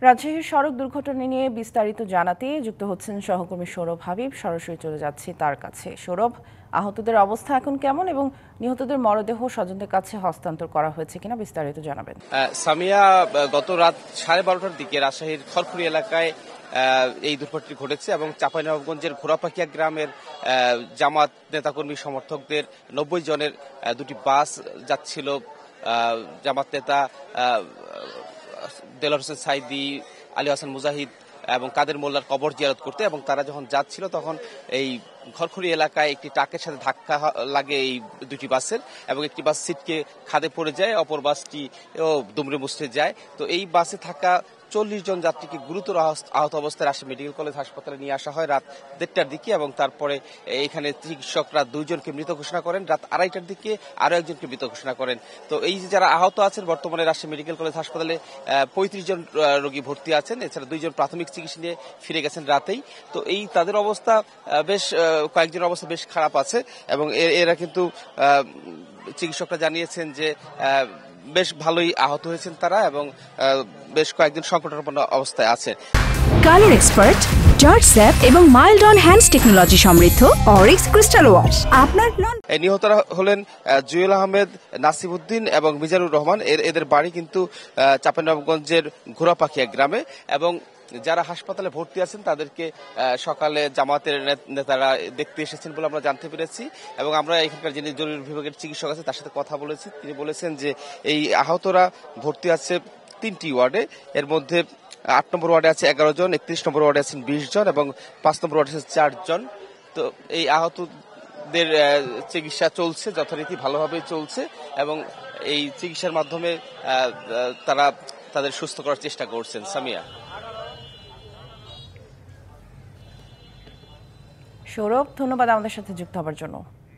রাজশাহীর সড়ক দুর্ঘটনা নিয়ে বিস্তারিত জানাতে যুক্ত হচ্ছেন সহকর্মী সৌরভ হাবিব। সরাসরি চলে যাচ্ছি তার কাছে। সৌরভ, আহতদের অবস্থা এখন কেমন এবং নিহতদের মরদেহ স্বজনদের কাছে হস্তান্তর করা হয়েছে কিনা বিস্তারিত জানাবেন। সামিয়া, গত রাত 12:30টার দিকে রাজশাহীর খড়খড়ি এলাকায় এই দুর্ঘটনাটি ঘটেছে এবং চাঁপাইনবাবগঞ্জের ঘোড়াপাকিয়া গ্রামের জামাত নেতাকর্মী সমর্থকদের 90 জনের দুটি বাস যাচ্ছিল। জামাত নেতা দেলোয়ার হোসেন সাইদি, আলী হাসান মুজাহিদ এবং কাদের মোল্লার কবর জিয়ারত করতে, এবং তারা যখন যাচ্ছিল তখন এই খড়খড়ি এলাকায় একটি ট্রাকের সাথে ধাক্কা লাগে এই দুটি বাসের, এবং একটি বাস সিটকে খাদে পড়ে যায়, অপর বাসটি দুমড়ে মুচড়ে যায়। তো এই বাসে থাকা 40 জন যাত্রীকে গুরুতর আহত অবস্থায় রাজশাহী মেডিকেল কলেজ হাসপাতালে নিয়ে আসা হয় রাত 1:30টার দিকে, এবং তারপরে এখানে চিকিৎসকরা 2 জনকে মৃত ঘোষণা করেন। রাত 2:30টার দিকে আরো একজনকে মৃত ঘোষণা করেন। তো এই যে যারা আহত আছেন, বর্তমানে রাজশাহী মেডিকেল কলেজ হাসপাতালে 35 জন রোগী ভর্তি আছেন। এছাড়া 2 জন প্রাথমিক চিকিৎসা নিয়ে ফিরে গেছেন রাতেই। তো এই তাদের অবস্থা বেশ, কয়েকজনের অবস্থা বেশ খারাপ আছে, এবং এরা কিন্তু চিকিৎসকরা জানিয়েছেন যে বেশ ভালোই আহত হয়েছেন তারা, এবং বেশ কয়েকদিন সংকটাপন্ন অবস্থায় আছে। কালার এক্সপার্ট, জর্জ স্যাপ এবং মাইল্ড অন হ্যান্ডস টেকনোলজি সমৃদ্ধ অরিক্স ক্রিস্টাল ওয়াশ। আপনার নিহতরা হলেন জুয়েল আহমেদ, নাসিবউদ্দিন এবং মিজানুর রহমান। এদের বাড়ি কিন্তু চাঁপাইনবাবগঞ্জের ঘোড়াপাকিয়া গ্রামে, এবং যারা হাসপাতালে ভর্তি আছেন তাদেরকে সকালে জামাতের নেতারা দেখতে এসেছেন বলে আমরা জানতে পেরেছি, এবং আমরা এখানকার যিনি জরুরি বিভাগের চিকিৎসক আছে তার সাথে কথা বলেছি। তিনি বলেছেন যে এই আহতরা ভর্তি আছে 3টি ওয়ার্ডে। এর মধ্যে 8 নম্বর ওয়ার্ডে আছে 11 জন, 31 নম্বর ওয়ার্ডে আছেন 20 জন, এবং 5 নম্বর ওয়ার্ডে আছে 4 জন। তো এই আহতদের চিকিৎসা চলছে, যথারীতি ভালোভাবে চলছে, এবং এই চিকিৎসার মাধ্যমে তারা তাদের সুস্থ করার চেষ্টা করছেন। সামিয়া, সৌরভ, ধন্যবাদ আমাদের সাথে যুক্ত হবার জন্য।